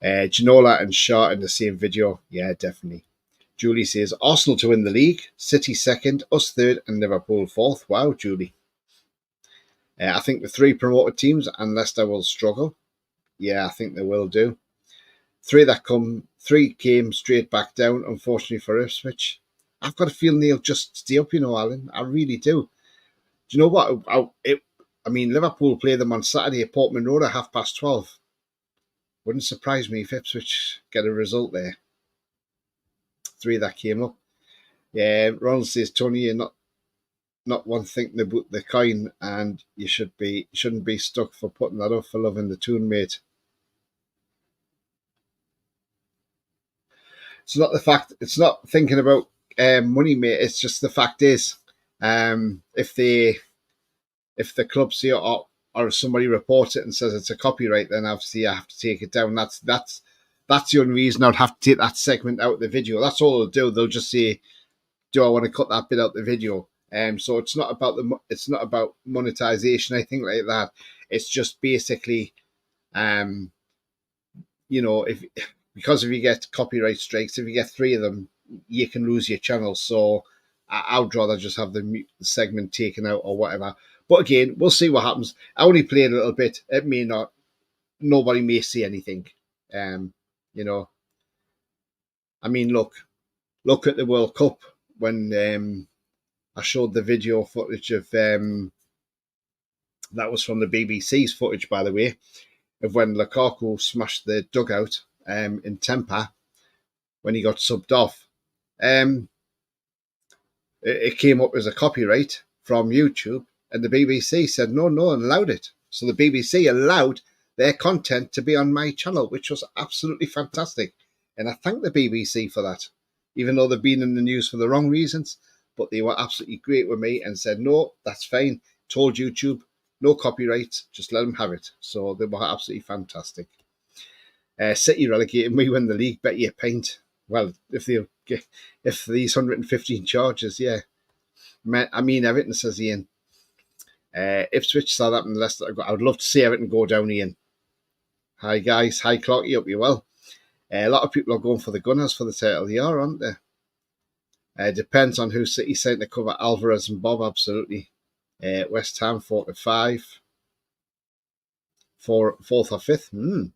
Ginola and Shaw in the same video. Yeah, definitely. Julie says Arsenal to win the league, City second, us third, and Liverpool fourth. Wow, Julie. I think the 3 promoted teams and Leicester will struggle. Yeah, I think they will do. 3 came straight back down, unfortunately for Ipswich. I've got a feeling they'll just stay up, Alan. I really do. Do you know what? Liverpool play them on Saturday at Portman Road at 12:30. Wouldn't surprise me if Ipswich get a result there. 3 that came up. Yeah, Ronald says, Tony, you're not one thing about the coin, and you shouldn't be stuck for putting that up for loving the tune, mate. It's not the fact. It's not thinking about money, mate. It's just the fact is, if the club see it or somebody reports it and says it's a copyright, then obviously I have to take it down. That's the only reason I'd have to take that segment out of the video. That's all they'll do. They'll just say, "Do I want to cut that bit out of the video?" So it's not about monetization, I think, like that. It's just basically, because if you get copyright strikes, if you get 3 of them, you can lose your channel. So I would rather just have the segment taken out or whatever. But again, we'll see what happens. I only played a little bit. It may not. Nobody may see anything. Look at the World Cup when I showed the video footage of that was from the BBC's footage, by the way, of when Lukaku smashed the dugout in Temper when he got subbed off. It came up as a copyright from YouTube, and the BBC said no and allowed it. So the BBC allowed their content to be on my channel, which was absolutely fantastic. And I thank the BBC for that, even though they've been in the news for the wrong reasons. But they were absolutely great with me and said, no, that's fine. Told YouTube, no copyright, just let them have it. So they were absolutely fantastic. City relegated, we win the league, bet you a pint. Well, if these 115 charges, yeah. Everton, says Ian. Ipswich, Southampton, Leicester. I would love to see Everton go down, Ian. Hi, guys. Hi, Clarky. Hope you're well. A lot of people are going for the Gunners for the title. They are, aren't they? Depends on who City sent to cover Alvarez and Bob, absolutely. West Ham, 4-5. 4th or 5th.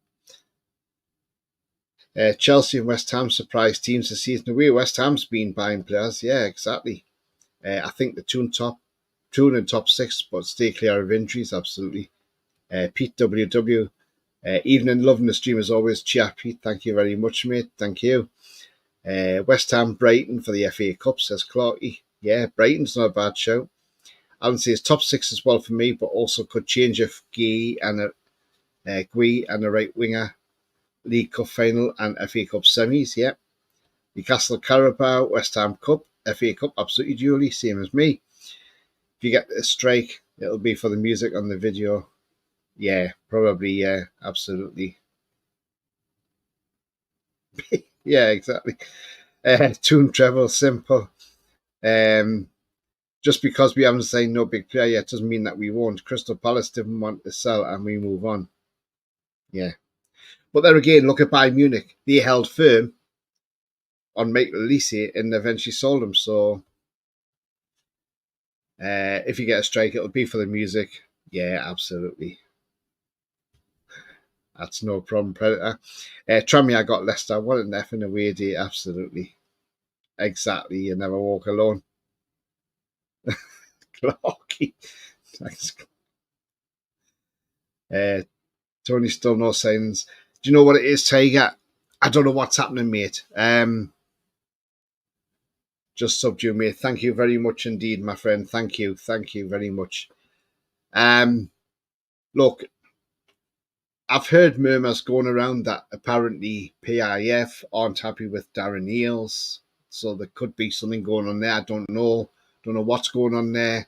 Chelsea and West Ham surprise teams this season. Away, West Ham's been buying players. Yeah, exactly. I think the two and top 6, but stay clear of injuries, absolutely. Pete WW. Evening, loving the stream as always. Cheer, Pete. Thank you very much, mate. Thank you. West Ham, Brighton for the FA Cup, says Clarky. Yeah, Brighton's not a bad show. Alan says top 6 as well for me, but also could change if Gui and a right winger. League Cup final and FA Cup semis, yeah. Newcastle Carabao, West Ham Cup, FA Cup, absolutely, Julie, same as me. If you get a strike, it'll be for the music on the video. Yeah, probably, yeah, absolutely. Yeah, exactly. Tune Treble, simple. Um, just because we haven't signed no big player yet doesn't mean that we won't. Crystal Palace didn't want to sell and we move on. Yeah. But there again, look at Bayern Munich. They held firm on Michael Olise and eventually sold him. So if you get a strike, it'll be for the music. Yeah, absolutely. That's no problem, Predator. Tranmere got Leicester. What an effing away day. Absolutely. Exactly. You never walk alone. Clarky. Thanks. Tony, still no signs. Do you know what it is, Tiger? I don't know what's happening, mate. Just subbed you, mate. Thank you very much indeed, my friend. Thank you. Thank you very much. Look, I've heard murmurs going around that apparently PIF aren't happy with Darren Eales. So there could be something going on there. I don't know. Don't know what's going on there.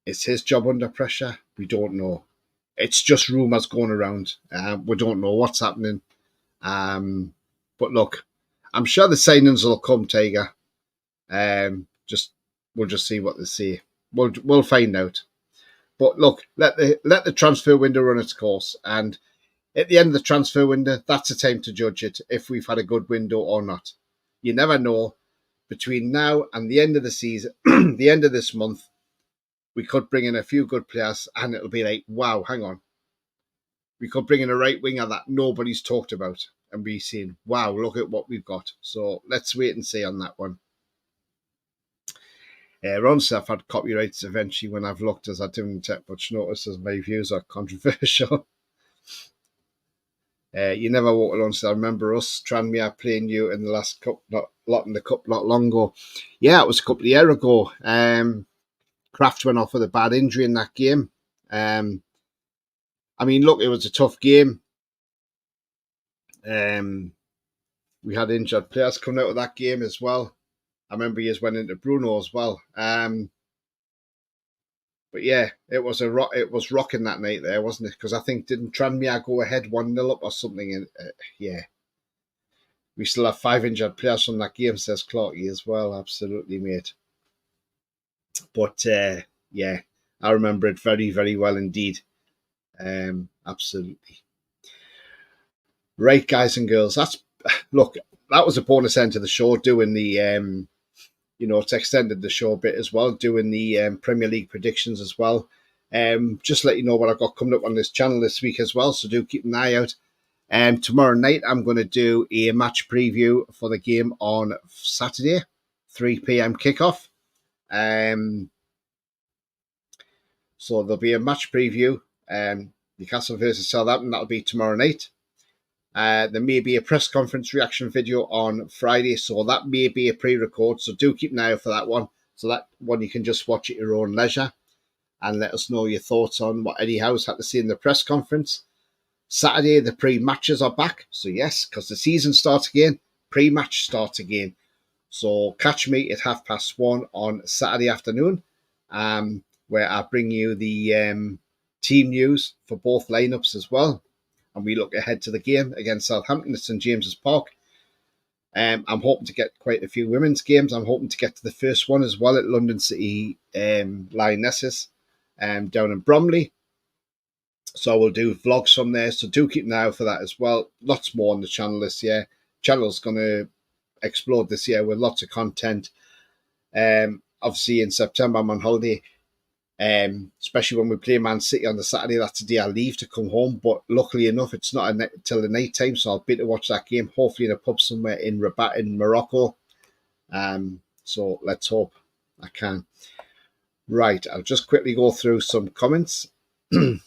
Is his job under pressure? We don't know. It's just rumours going around. We don't know what's happening. But look, I'm sure the signings will come, Tiger. We'll just see what they say. We'll find out. But look, let the transfer window run its course, and at the end of the transfer window, that's the time to judge it if we've had a good window or not. You never know. Between now and the end of the season, the end of this month, we could bring in a few good players, and it'll be like, wow, hang on. We could bring in a right winger that nobody's talked about and be saying, wow, look at what we've got. So let's wait and see on that one. Ron said I've had copyrights eventually when I've looked, as I didn't take much notice as my views are controversial. You never walk alone, so I remember us, Tranmere, playing you in the last cup, not long ago. Yeah, it was a couple of years ago. Kraft went off with a bad injury in that game. I mean, look, it was a tough game. We had injured players coming out of that game as well. I remember he went into Bruno as well. But yeah, it was rocking that night there, wasn't it? Because I think didn't Tranmere go ahead 1-0 up or something? And yeah, we still have 5 injured players from that game, says Clarky as well. Absolutely, mate. But yeah, I remember it very, very well indeed. Absolutely. Right, guys and girls. That was a bonus end to the show, doing the it's extended the show a bit as well, doing the Premier League predictions as well. Just let you know what I've got coming up on this channel this week as well, so do keep an eye out. Tomorrow night, I'm going to do a match preview for the game on Saturday, 3 p.m. kickoff. So there'll be a match preview, Newcastle versus Southampton. That'll be tomorrow night. There may be a press conference reaction video on Friday, so that may be a pre-record. So do keep an eye out for that one. So that one you can just watch at your own leisure and let us know your thoughts on what Eddie Howe's had to say in the press conference. Saturday, the pre-matches are back. So yes, because the season starts again, pre-match starts again. So catch me at 1:30 on Saturday afternoon, where I bring you the team news for both lineups as well. And we look ahead to the game against Southampton at St James's Park. I'm hoping to get quite a few women's games. I'm hoping to get to the first one as well at London City Lionesses down in Bromley. So we'll do vlogs from there. So do keep an eye out for that as well. Lots more on the channel this year. Channel's going to explode this year with lots of content. Obviously in September I'm on holiday. Especially when we play Man City on the Saturday, that's the day I leave to come home. But luckily enough, it's not till the night time, so I'll be to watch that game, hopefully in a pub somewhere in Rabat in Morocco. So let's hope I can. Right, I'll just quickly go through some comments. You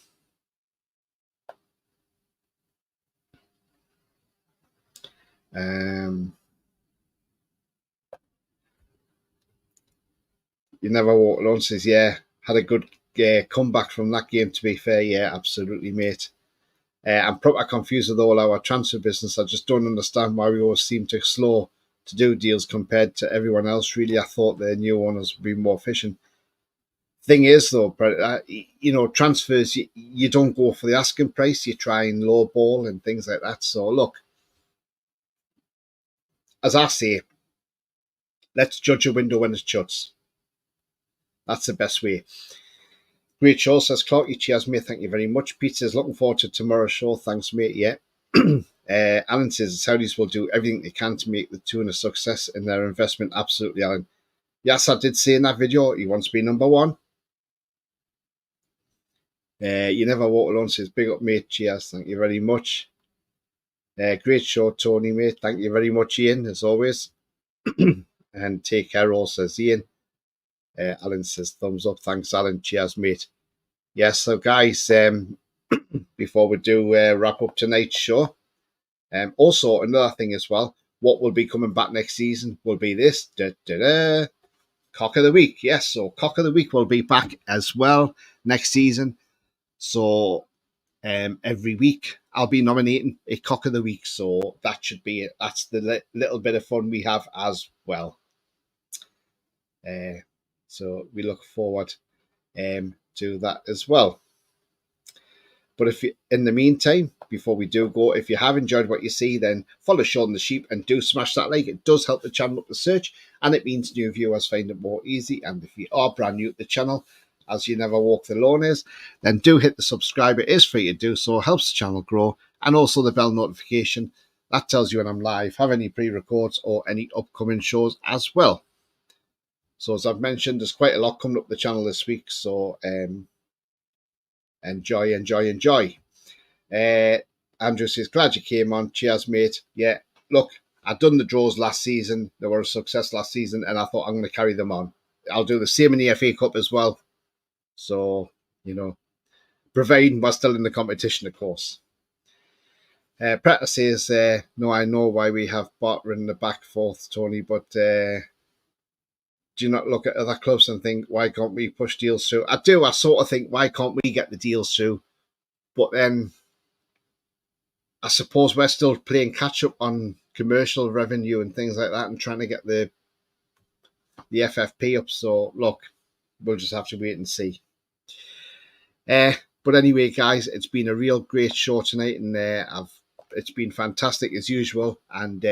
never walk alone says, yeah, had a good comeback from that game, to be fair. Yeah, absolutely, mate. I'm probably confused with all our transfer business. I just don't understand why we always seem to slow to do deals compared to everyone else. Really, I thought the new owners would be more efficient. Thing is, though, transfers, you don't go for the asking price. You try and low ball and things like that. So, look, as I say, let's judge a window when it shuts. That's the best way. Great show, says Clarky. Cheers, mate. Thank you very much. Pete says, looking forward to tomorrow's show. Thanks, mate. Yeah. Alan says, the Saudis will do everything they can to make the tour a success in their investment. Absolutely, Alan. Yes, I did say in that video, he wants to be number one. You never walk alone, says, big up, mate. Cheers. Thank you very much. Great show, Tony, mate. Thank you very much, Ian, as always. And take care, all, says Ian. Alan says, thumbs up. Thanks, Alan. Cheers, mate. Yes, so guys, before we do wrap up tonight's show, also another thing as well, what will be coming back next season will be this. Cock of the Week. Yes, so Cock of the Week will be back as well next season. So every week I'll be nominating a Cock of the Week. So that should be it. That's the little bit of fun we have as well. So we look forward to that as well. But if you, in the meantime, before we do go, if you have enjoyed what you see, then follow Sean the Sheep and do smash that like. It does help the channel up the search, and it means new viewers find it more easy. And if you are brand new to the channel, as you never walk the lawn is, then do hit the subscribe. It is free to do so, helps the channel grow, and also the bell notification. That tells you when I'm live, have any pre-records or any upcoming shows as well. So as I've mentioned, there's quite a lot coming up the channel this week, so enjoy. Andrew says, glad you came on. Cheers, mate. Yeah, look, I've done the draws last season. They were a success last season, and I thought I'm going to carry them on. I'll do the same in the FA Cup as well. So, providing we're still in the competition, of course. Preta says, no, I know why we have Barter in the back fourth, Tony, but do you not look at other clubs and think, why can't we push deals through? I do. I sort of think, why can't we get the deals through? But then I suppose we're still playing catch up on commercial revenue and things like that and trying to get the FFP up. So, look, we'll just have to wait and see. But anyway, guys, it's been a real great show tonight, and it's been fantastic as usual. And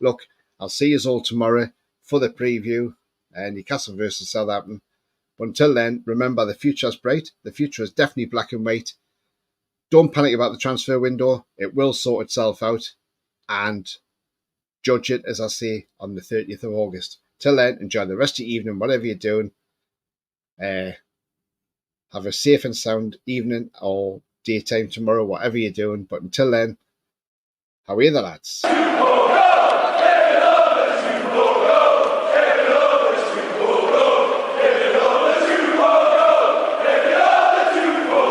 look, I'll see you all tomorrow for the preview, Newcastle versus Southampton. But until then, remember, the future's bright. The future is definitely black and white. Don't panic about the transfer window. It will sort itself out. And judge it, as I say, on the 30th of August. Till then, enjoy the rest of your evening, whatever you're doing. Have a safe and sound evening or daytime tomorrow, whatever you're doing. But until then, how are you, the lads?